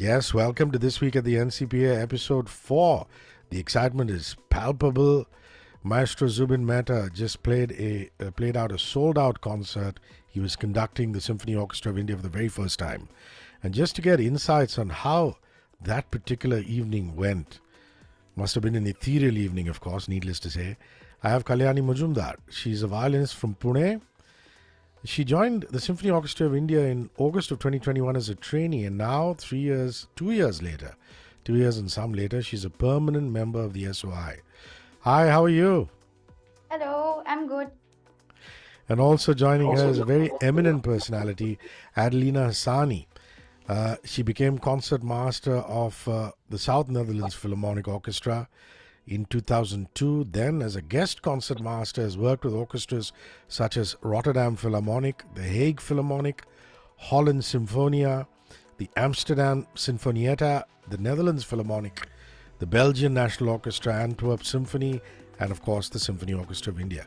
Yes, welcome to This Week at the NCPA episode 4. The excitement is palpable. Maestro Zubin Mehta just played out a sold-out concert. He was conducting the Symphony Orchestra of India for the very first time. And just to get insights on how that particular evening went, must have been an ethereal evening, of course, needless to say, I have Kalyanee Mujumdar. She's a violinist from Pune. She joined the Symphony Orchestra of India in August of 2021 as a trainee, and now 2 years later, 2 years and some later, she's a permanent member of the SOI. Hi, how are you? Hello, I'm good. And also joining her is a very eminent personality, Adelina Hasani. She became concertmaster of the South Netherlands Philharmonic Orchestra in 2002. Then, as a guest concertmaster, has worked with orchestras such as Rotterdam Philharmonic, the Hague Philharmonic, Holland Symphonia, the Amsterdam Sinfonietta, the Netherlands Philharmonic, the Belgian National Orchestra, Antwerp Symphony, and of course the Symphony Orchestra of India.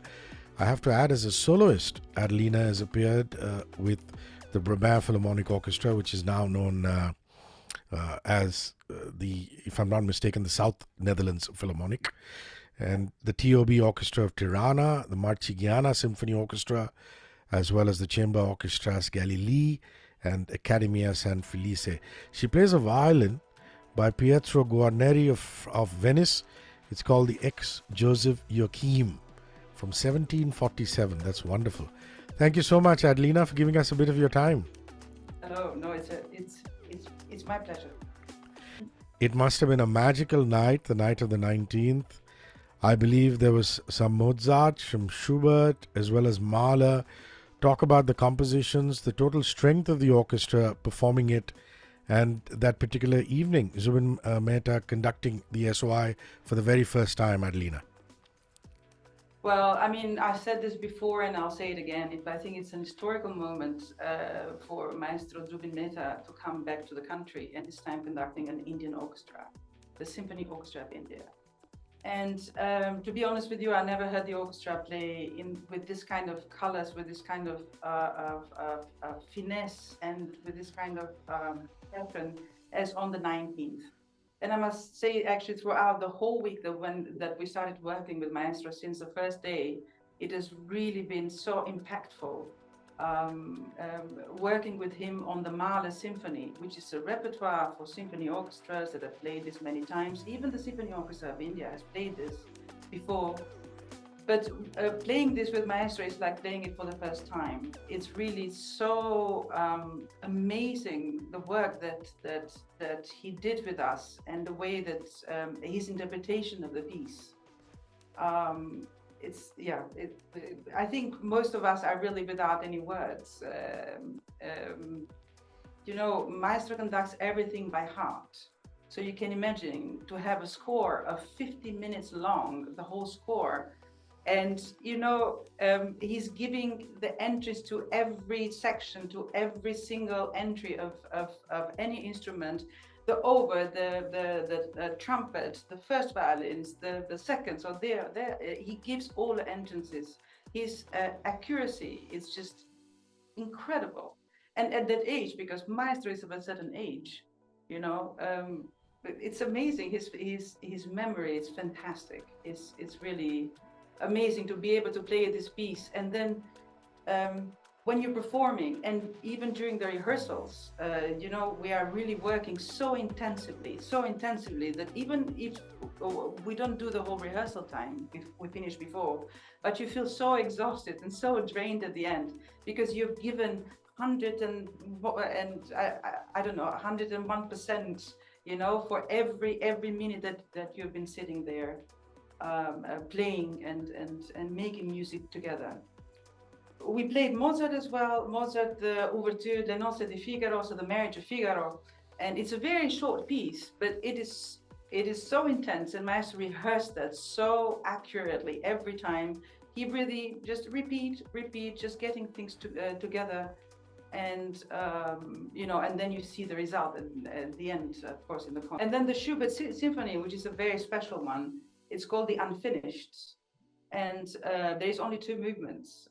I have to add, as a soloist, Adelina has appeared with the Brabant Philharmonic Orchestra, which is now known as if I'm not mistaken, the South Netherlands Philharmonic, and the TOB Orchestra of Tirana, the Marchigiana Symphony Orchestra, as well as the Chamber Orchestras Galilee and Accademia San Felice. She plays a violin by Pietro Guarneri of Venice. It's called the Ex Joseph Joachim from 1747. That's wonderful. Thank you so much, Adelina, for giving us a bit of your time. No, it's my pleasure. It must have been a magical night, the night of the 19th. I believe there was some Mozart, some Schubert, as well as Mahler. Talk about the compositions, the total strength of the orchestra performing it, and that particular evening, Zubin Mehta conducting the SOI for the very first time, Adelina. Well, I mean, I've said this before and I'll say it again. I think it's an historical moment for Maestro Zubin Mehta to come back to the country, and this time conducting an Indian orchestra, the Symphony Orchestra of India. And to be honest with you, I never heard the orchestra play with this kind of colors, with this kind of finesse, and with this kind of pattern as on the 19th. And I must say, actually, throughout the whole week that we started working with Maestro, since the first day, it has really been so impactful. Working with him on the Mahler Symphony, which is a repertoire for symphony orchestras that have played this many times. Even the Symphony Orchestra of India has played this before. But playing this with Maestro is like playing it for the first time. It's really so amazing, the work that he did with us, and the way that his interpretation of the piece. I think most of us are really without any words. Maestro conducts everything by heart. So you can imagine to have a score of 50 minutes long, the whole score. And, he's giving the entries to every section, to every single entry of any instrument, the oboe, the trumpet, the first violins, the second. So he gives all the entrances. His accuracy is just incredible. And at that age, because Maestro is of a certain age, it's amazing. His memory is fantastic. It's really amazing to be able to play this piece. And then when you're performing, and even during the rehearsals, we are really working so intensively that even if we don't do the whole rehearsal time, if we finish before, but you feel so exhausted and so drained at the end, because you've given 101%, for every minute that you've been sitting there. Playing and making music together. We played Mozart as well, the Ouverture, the Nozze di Figaro, so the Marriage of Figaro, and it's a very short piece, but it is so intense, and Maestro rehearsed that so accurately every time. He really just repeat, just getting things together, and and then you see the result at the end, of course, in the concert. And then the Schubert Symphony, which is a very special one. It's called the Unfinished, and there is only 2 movements.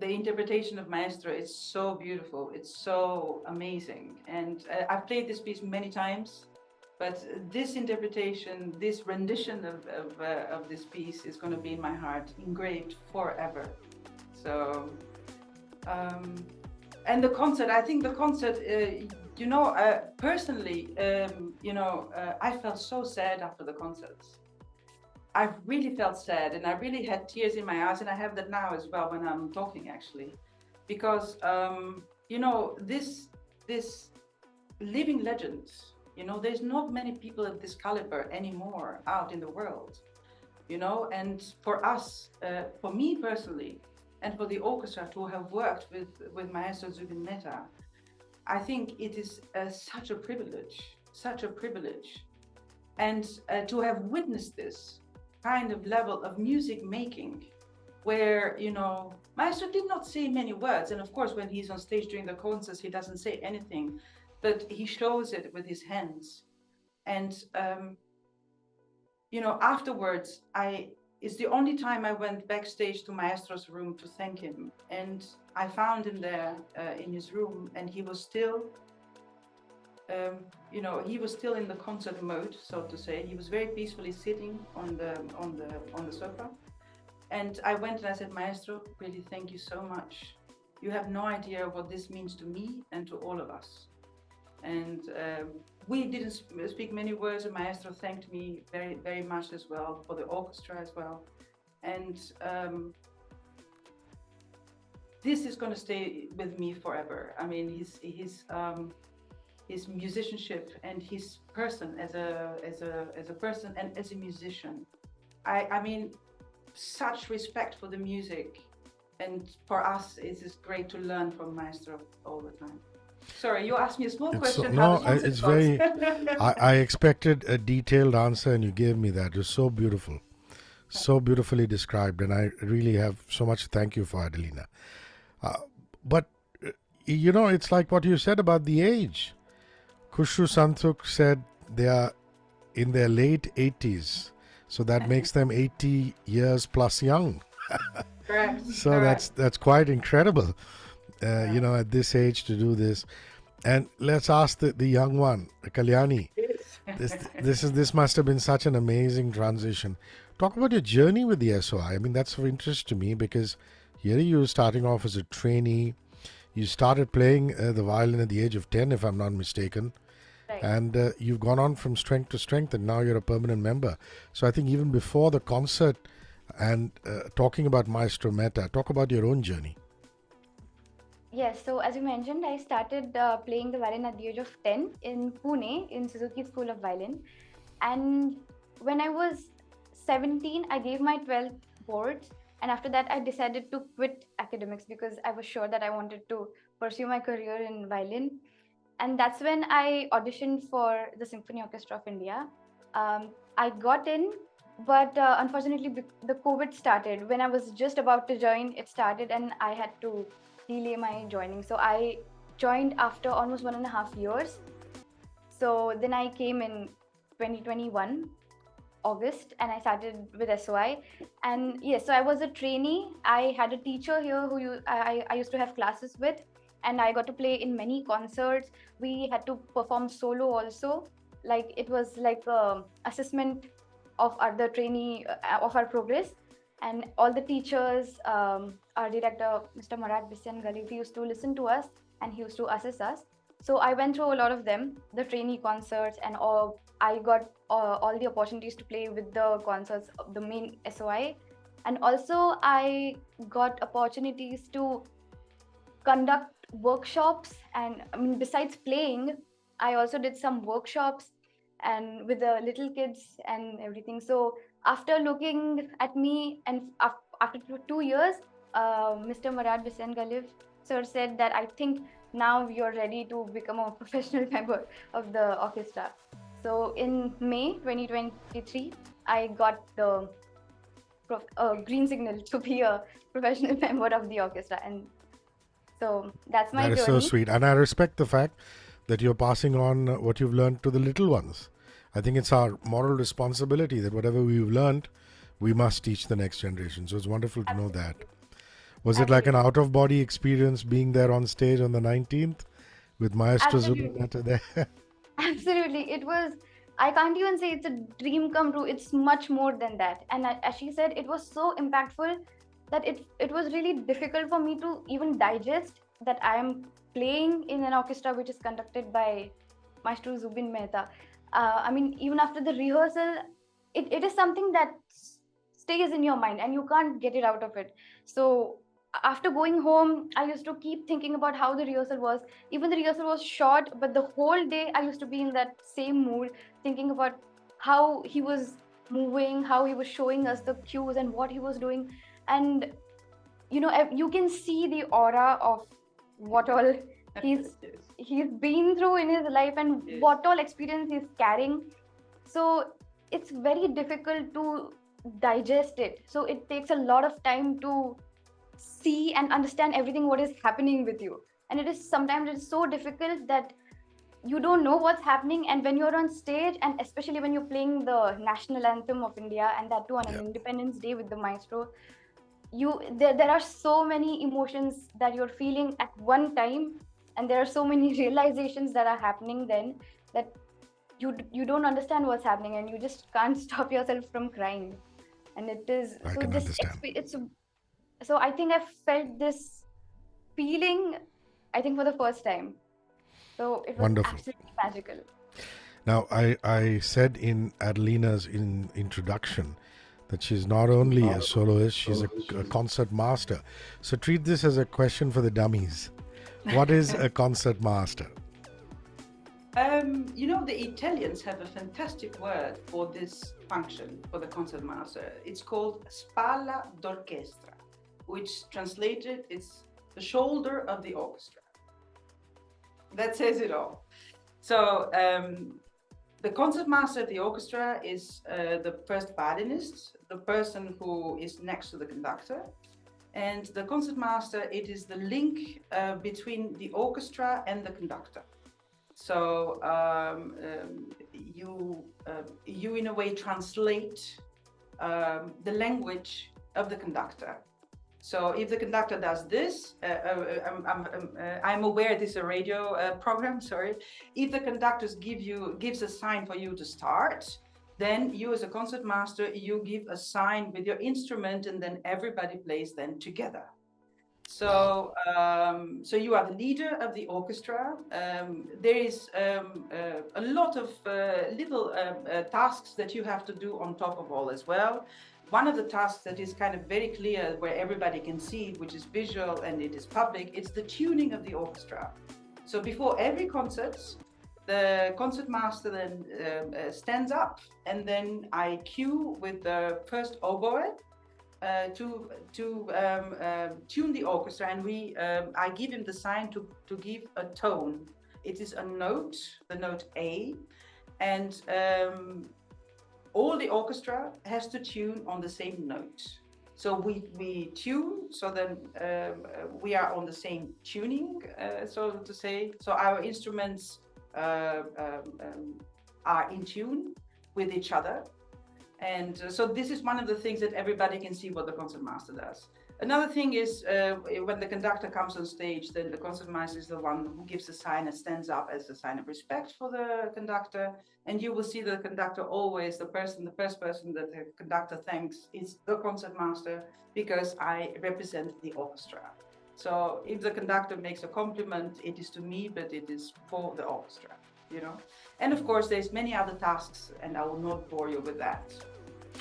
the interpretation of Maestro is so beautiful. It's so amazing. And I've played this piece many times, but this interpretation, this rendition of this piece is going to be in my heart, engraved forever. So, and the concert, I think the concert, personally, I felt so sad after the concerts. I really felt sad, and I really had tears in my eyes, and I have that now as well when I'm talking, actually, because this living legend, there's not many people of this caliber anymore out in the world, and for us, for me personally, and for the orchestra to have worked with Maestro Zubin Mehta, I think it is such a privilege, and to have witnessed this kind of level of music making where, Maestro did not say many words. And of course, when he's on stage during the concerts, he doesn't say anything, but he shows it with his hands. And, afterwards, it's the only time I went backstage to Maestro's room to thank him. And I found him there in his room, and he was still he was still in the concert mode, so to say. He was very peacefully sitting on the sofa. And I went and I said, Maestro, really thank you so much. You have no idea what this means to me and to all of us. And we didn't speak many words, and Maestro thanked me very, very much as well, for the orchestra as well. And this is going to stay with me forever. I mean, his musicianship and his person as a person and as a musician. I mean, such respect for the music, and for us, it is great to learn from Maestro all the time. Sorry, you asked me a small question. It's very. I expected a detailed answer, and you gave me that. It was so beautiful, so beautifully described, and I really have so much to thank you for, Adelina. But it's like what you said about the age. Khushru Santuk said they are in their late 80s, so that makes them 80 years plus young. Correct. So correct. that's quite incredible, at this age to do this. And let's ask the young one, Kalyanee. This must have been such an amazing transition. Talk about your journey with the SOI. I mean, that's of interest to me, because here you were starting off as a trainee. You started playing the violin at the age of 10, if I'm not mistaken. Right. And you've gone on from strength to strength, and now you're a permanent member. So I think even before the concert and talking about Maestro Mehta, talk about your own journey. Yes, so as you mentioned, I started playing the violin at the age of 10 in Pune, in Suzuki School of Violin. And when I was 17, I gave my 12th boards. And after that, I decided to quit academics because I was sure that I wanted to pursue my career in violin. And that's when I auditioned for the Symphony Orchestra of India. I got in, but unfortunately, the COVID started. When I was just about to join, it started, and I had to delay my joining. So I joined after almost 1.5 years. So then I came in 2021, August, and I started with SOI. And yes, so I was a trainee. I had a teacher here who I used to have classes with, and I got to play in many concerts. We had to perform solo also. Like, it was like assessment of the trainee of our progress. And all the teachers, our director, Mr. Marat Bisyan Galib, he used to listen to us and he used to assess us. So I went through a lot of them, the trainee concerts, and all. I got all the opportunities to play with the concerts of the main SOI. And also I got opportunities to conduct workshops. And I mean, besides playing, I also did some workshops and with the little kids and everything. So after looking at me, and after 2 years, Mr. Marat Bisyan Galib sir said that I think now you're ready to become a professional member of the orchestra. So in May 2023, I got the green signal to be a professional member of the orchestra. And so that's my journey. That is so sweet. And I respect the fact that you're passing on what you've learned to the little ones. I think it's our moral responsibility that whatever we've learned, we must teach the next generation. So it's wonderful to know that. Was it like an out-of-body experience being there on stage on the 19th with Maestro Zubin Absolutely. Mehta there? Absolutely. It was, I can't even say it's a dream come true. It's much more than that. And as she said, it was so impactful that it was really difficult for me to even digest that I am playing in an orchestra which is conducted by Maestro Zubin Mehta. I mean, even after the rehearsal, it is something that stays in your mind and you can't get it out of it. So after going home, I used to keep thinking about how the rehearsal was. Even the rehearsal was short, but the whole day I used to be in that same mood, thinking about how he was moving, how he was showing us the cues and what he was doing. And you can see the aura of what all he's Yes. he's been through in his life and Yes. what all experience he's carrying. So it's very difficult to digest it. So it takes a lot of time to see and understand everything what is happening with you. And it is sometimes it's so difficult that you don't know what's happening. And when you're on stage, and especially when you're playing the national anthem of India, and that too on an Yeah. Independence Day with the maestro, there are so many emotions that you're feeling at one time, and there are so many realizations that are happening then that you don't understand what's happening, and you just can't stop yourself from crying. And it is I so can this understand. it's so I think I felt this feeling, I think, for the first time. So it was Wonderful. absolutely magical. Now, I said in Adelina's introduction that she's not only a soloist, she's a concert master. So treat this as a question for the dummies. What is a concert master? The Italians have a fantastic word for this function, for the concertmaster. It's called spalla d'orchestra, which translated is the shoulder of the orchestra. That says it all. So the concertmaster of the orchestra is the first violinist, the person who is next to the conductor. And the concertmaster, it is the link between the orchestra and the conductor. So you in a way translate the language of the conductor. So if the conductor does this, I'm aware this is a radio program. Sorry. If the conductor gives a sign for you to start, then you as a concertmaster, you give a sign with your instrument, and then everybody plays then together. So you are the leader of the orchestra. There is a lot of little tasks that you have to do on top of all as well. One of the tasks that is kind of very clear, where everybody can see it, which is visual and it is public, it's the tuning of the orchestra. So before every concert, the concertmaster then stands up, and then I cue with the first oboe to tune the orchestra, and I give him the sign to give a tone. It is a note, the note A, and all the orchestra has to tune on the same note. So we tune, so then we are on the same tuning, so to say. So our instruments are in tune with each other. And so this is one of the things that everybody can see what the concertmaster does. Another thing is when the conductor comes on stage, then the concertmaster is the one who gives the sign and stands up as a sign of respect for the conductor. And you will see the conductor always, the first person that the conductor thanks is the concertmaster, because I represent the orchestra. So if the conductor makes a compliment, it is to me, but it is for the orchestra, And of course, there's many other tasks, and I will not bore you with that.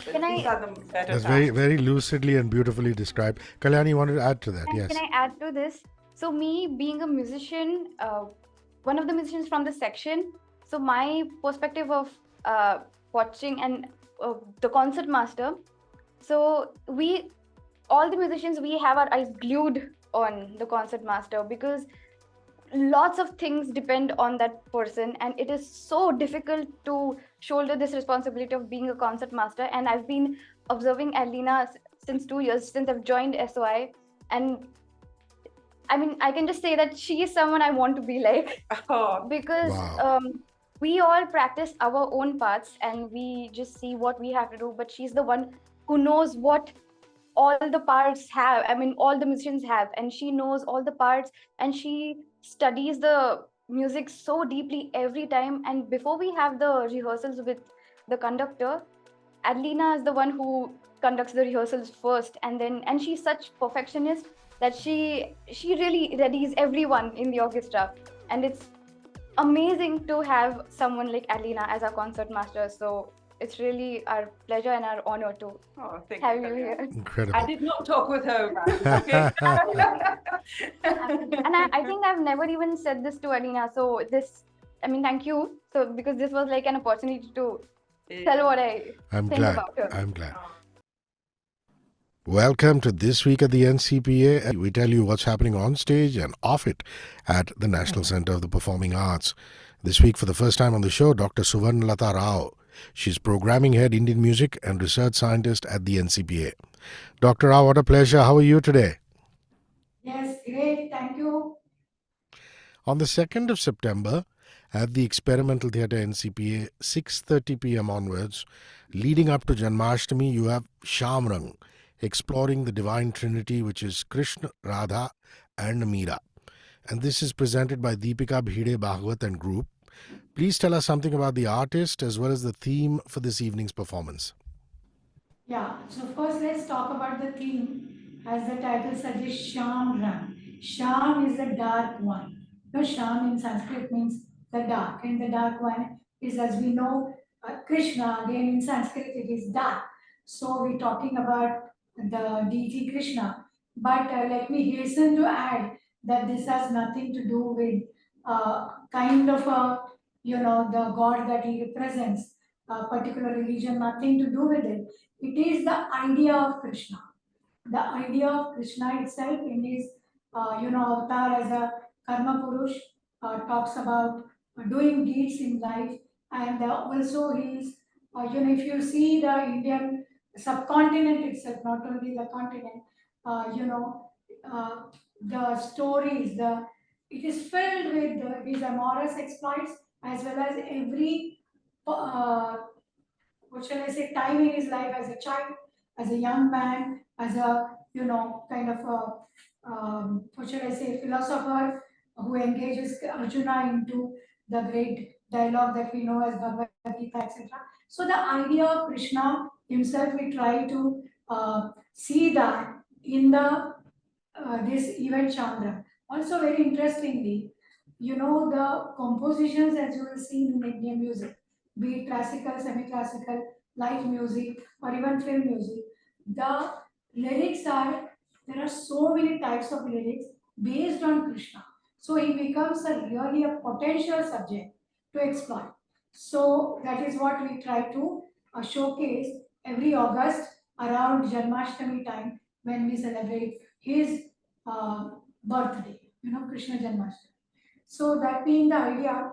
But these are the better That's tasks. very, very lucidly and beautifully described. Kalyani wanted to add to that. Yes. Can I add to this? So me being a musician, one of the musicians from the section, so my perspective of watching and the concertmaster, so all the musicians, we have our eyes glued on the concertmaster, because lots of things depend on that person, and it is so difficult to shoulder this responsibility of being a concertmaster. And I've been observing Adelina since 2 years, since I've joined SOI, and I mean, I can just say that she is someone I want to be like. Because Wow. we all practice our own parts and we just see what we have to do, but she's the one who knows what all the parts have, I mean, all the musicians have, and she knows all the parts, and she studies the music so deeply every time. And before we have the rehearsals with the conductor, Adelina is the one who conducts the rehearsals first, and she's such perfectionist that she really readies everyone in the orchestra, and it's amazing to have someone like Adelina as our concert master. So it's really our pleasure and our honor to have you here. Incredible. I did not talk with her about it, okay? And I think I've never even said this to Adelina. So this, I mean, thank you. So because this was like an opportunity to tell what I'm think glad. about her. I'm glad. Welcome to This Week at the NCPA. We tell you what's happening on stage and off it at the National Center of the Performing Arts. This week, for the first time on the show, Dr. Suvarnalata Rao. She's Programming Head, Indian Music and Research Scientist at the NCPA. Dr. Rao, what a pleasure. How are you today? Yes, great. Thank you. On the 2nd of September, at the Experimental Theatre NCPA, 6:30 p.m. onwards, leading up to Janmashtami, you have Shyam Rang, exploring the Divine Trinity, which is Krishna, Radha and Meera. And this is presented by Deepika Bhide Bhagwat and group. Please tell us something about the artist as well as the theme for this evening's performance. Yeah, so first let's talk about the theme. As the title suggests, Shyam Rang. Shyam is the dark one. No, Shyam in Sanskrit means the dark, and the dark one is, as we know, Krishna. Again, in Sanskrit, it is dark. So we're talking about the deity Krishna. But let me hasten to add that this has nothing to do with kind of a, the god that he represents, a particular religion, nothing to do with it. It is the idea of Krishna. The idea of Krishna itself in his, avatar as a karma purush, talks about doing deeds in life, and also he's, if you see the Indian subcontinent itself, not only the continent, uh, the stories, it is filled with his amorous exploits as well as every uh, what shall I say, time in his life as a child, as a young man, as a, kind of a, what shall I say, philosopher who engages Arjuna into the great dialogue that we know as Bhagavad Gita, etc. So the idea of Krishna himself, we try to see that in the this event Chandra. Also, very interestingly, the compositions, as you will see in Indian music, be it classical, semi-classical, light music, or even film music, the lyrics are, there are so many types of lyrics based on Krishna. So he becomes a really a potential subject to exploit. So that is what we try to showcase every August around Janmashtami time when we celebrate his uh, birthday, Krishna Janmashtami. So that being the idea,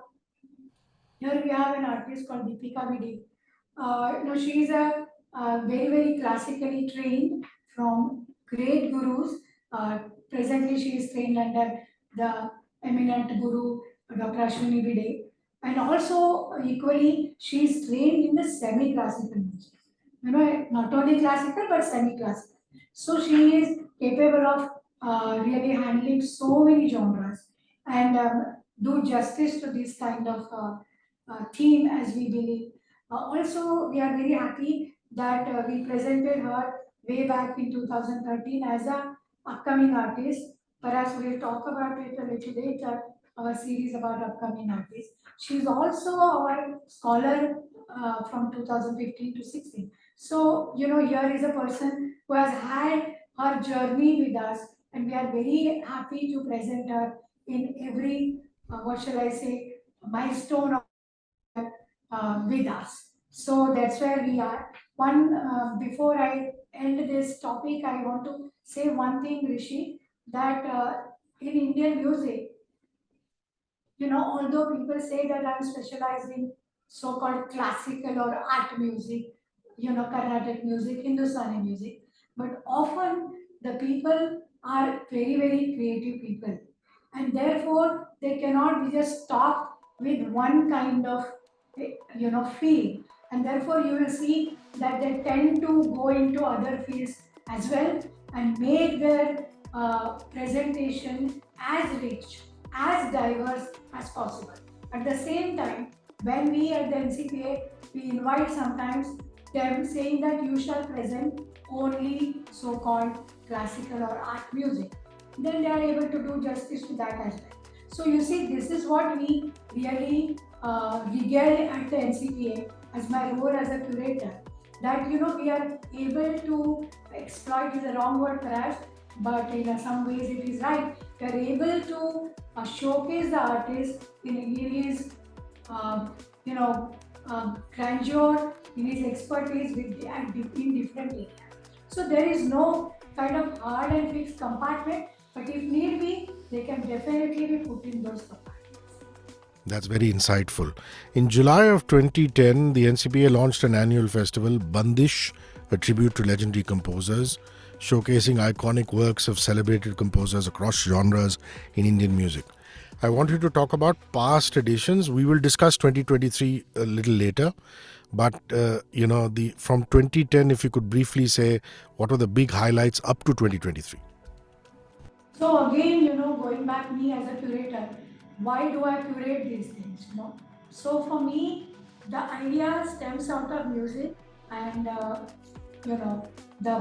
here we have an artist called Deepika Bhide. She is a very, very classically trained from great gurus. Presently, she is trained under the eminent guru, Dr. Ashwini Bhide. And also, equally, she is trained in the semi-classical music. Not only classical, but semi-classical. So she is capable of really handling so many genres and do justice to this kind of theme as we believe. Also, we are very happy that we presented her way back in 2013 as a upcoming artist. Perhaps we'll talk about it a little later, our series about upcoming artists. She's also our scholar from 2015 to 16. So, here is a person who has had her journey with us, and we are very happy to present her in every, what shall I say, milestone with us. So that's where we are. Before I end this topic, I want to say one thing, Rishi, that in Indian music, although people say that I'm specialized in so-called classical or art music, Carnatic music, Hindustani music, but often the people are very, very creative people, and therefore they cannot be just stuck with one kind of, field, and therefore you will see that they tend to go into other fields as well and make their presentation as rich, as diverse as possible. At the same time, when we at the NCPA, we invite sometimes them saying that you shall present only so-called classical or art music. Then they are able to do justice to that as well. So you see, this is what we really regale at the NCPA as my role as a curator. That we are able to exploit is a wrong word perhaps, but in some ways it is right. We are able to showcase the artist in his grandeur, in his expertise in different areas. So there is no kind of hard and fixed compartment, but if need be, they can definitely be put in those compartments. That's very insightful. In July of 2010, the NCPA launched an annual festival, Bandish, a tribute to legendary composers, showcasing iconic works of celebrated composers across genres in Indian music. I want you to talk about past editions. We will discuss 2023 a little later. But, from 2010, if you could briefly say what were the big highlights up to 2023? So again, going back me as a curator, why do I curate these things? So for me, the idea stems out of music and the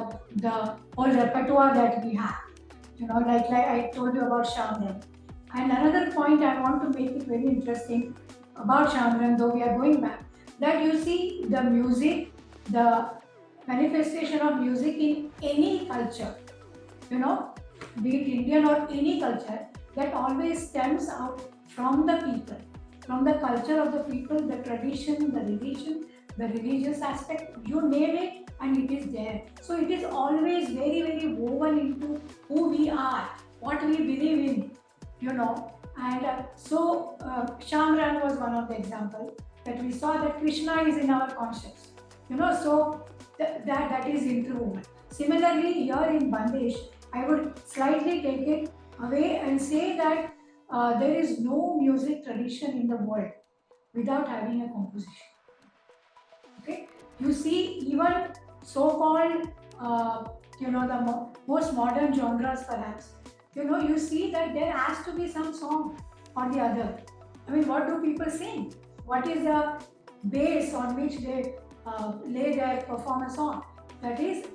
whole repertoire that we have. Like I told you about Shyam Rang. And another point I want to make it very interesting about Shyam Rang, though we are going back, that you see the music, the manifestation of music in any culture, be it Indian or any culture, that always stems out from the people, from the culture of the people, the tradition, the religion, the religious aspect, you name it, and it is there. So it is always very, very woven into who we are, what we believe in, And so Shyam Rang was one of the examples that we saw that Krishna is in our conscience, so that is interwoven. Similarly, here in Bandish, I would slightly take it away and say that there is no music tradition in the world without having a composition. Okay, you see, even so-called, the most modern genres, perhaps, you see that there has to be some song or the other. I mean, what do people sing? What is the base on which they lay their performance on? That is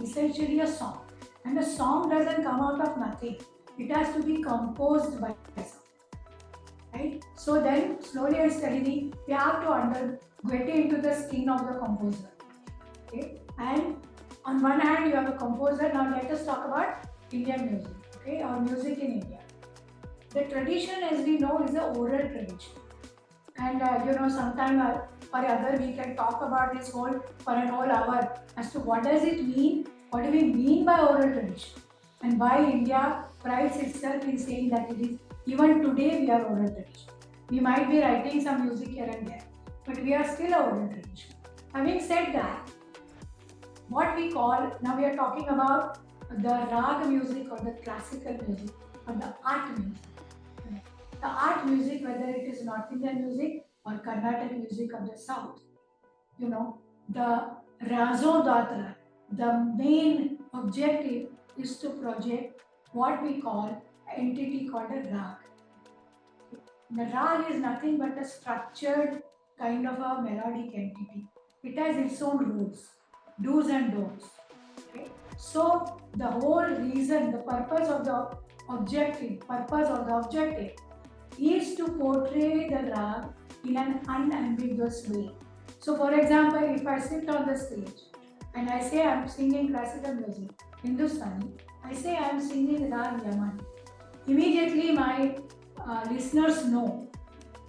essentially a song. And a song doesn't come out of nothing. It has to be composed by someone, right? So then, slowly and steadily, we have to get into the skin of the composer. Okay? And on one hand, you have a composer. Now let us talk about Indian music, okay, or music in India. The tradition, as we know, is an oral tradition. And sometime or other we can talk about this for an whole hour as to what does it mean, what do we mean by oral tradition, and why India prides itself in saying that it is, even today we are oral tradition. We might be writing some music here and there, but we are still a oral tradition. Having said that, what we call, now we are talking about the rag music or the classical music or the art music. The art music, whether it is North Indian music or Carnatic music of the South, the raison d'être, the main objective is to project what we call an entity called a rag. The rag is nothing but a structured kind of a melodic entity. It has its own rules, do's and don'ts. Okay? So the whole reason, the purpose of the objective is to portray the rag in an unambiguous way. So for example, if I sit on the stage and I say I am singing classical music, Hindustani, I say I am singing Rag Yaman. Immediately my listeners know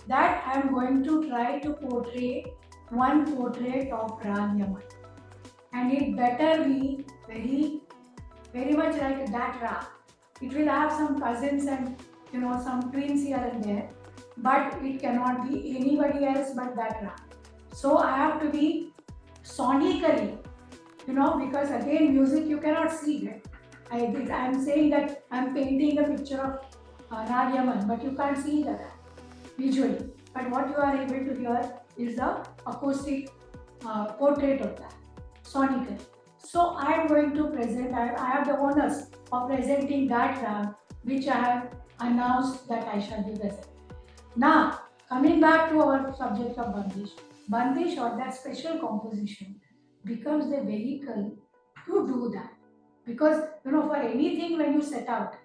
that I am going to try to portray one portrait of Rag Yaman. And it better be very, very much like that rag. It will have some cousins and some twins here and there, but it cannot be anybody else but that rag. So I have to be sonically, because again, music you cannot see it. I am saying that I am painting a picture of Rag Yaman, but you can't see the rag visually. But what you are able to hear is the acoustic portrait of that, sonically. So I am going to present, I have the honors of presenting that rag which I have announced that I shall be presenting. Now, coming back to our subject of Bandish. Bandish or that special composition becomes the vehicle to do that. Because, for anything when you set out,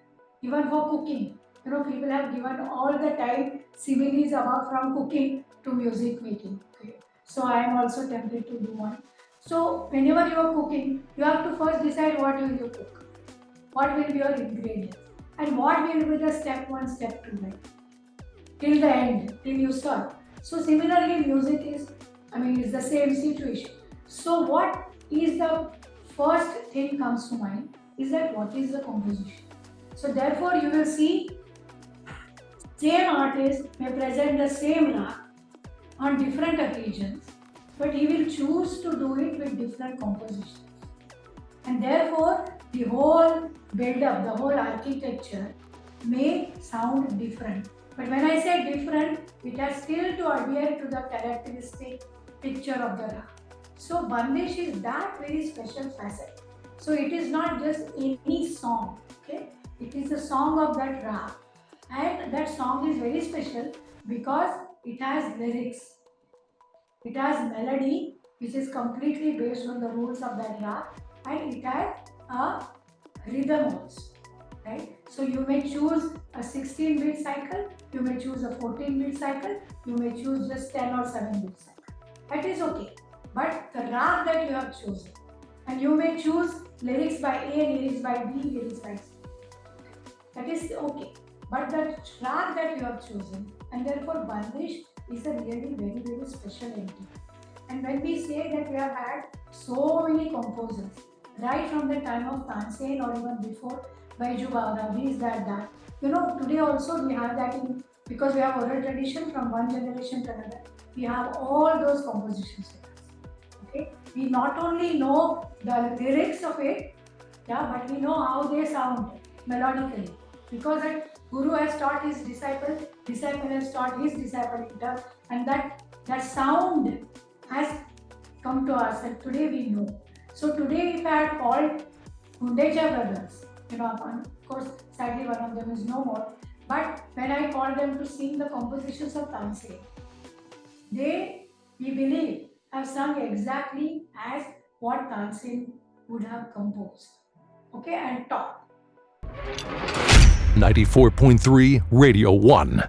even for cooking, people have given all the time similes about from cooking to music making. Okay? So I am also tempted to do one. So whenever you are cooking, you have to first decide what will you cook, what will be your ingredients, and what will be the step 1, step 2, right? Till the end, till you serve. So similarly, music is the same situation. So what is the first thing comes to mind is that what is the composition. So therefore you will see same artist may present the same rag on different occasions, but he will choose to do it with different compositions. And therefore the whole build-up, the whole architecture may sound different. But when I say different, it has still to adhere to the characteristic picture of the rag. So Bandish is that very special facet. So it is not just any song, okay? It is a song of that rag. And that song is very special because it has lyrics. It has melody which is completely based on the rules of that rag, and it has a rhythm also, right? So you may choose a 16-beat cycle, you may choose a 14-beat cycle, you may choose just 10 or 7-beat cycle. That is okay. But the rag that you have chosen, and you may choose lyrics by A, lyrics by B, lyrics by C. That is okay. But the rag that you have chosen, and therefore Bandish is a really very, very special entity. And when we say that we have had so many composers, right from the time of Tansen or even before, Baiju Bhavra, this, that. Today also we have that because we have oral tradition from one generation to another. We have all those compositions with us. Okay? We not only know the lyrics of it, but we know how they sound melodically. Because that Guru has taught his disciple, disciple has taught his disciple in turn, and that sound has come to us, and today we know. So today if I had called Gundecha brothers, of course sadly one of them is no more, but when I called them to sing the compositions of Tansen, they, we believe, have sung exactly as what Tansen would have composed, okay, and taught. 94.3 Radio 1.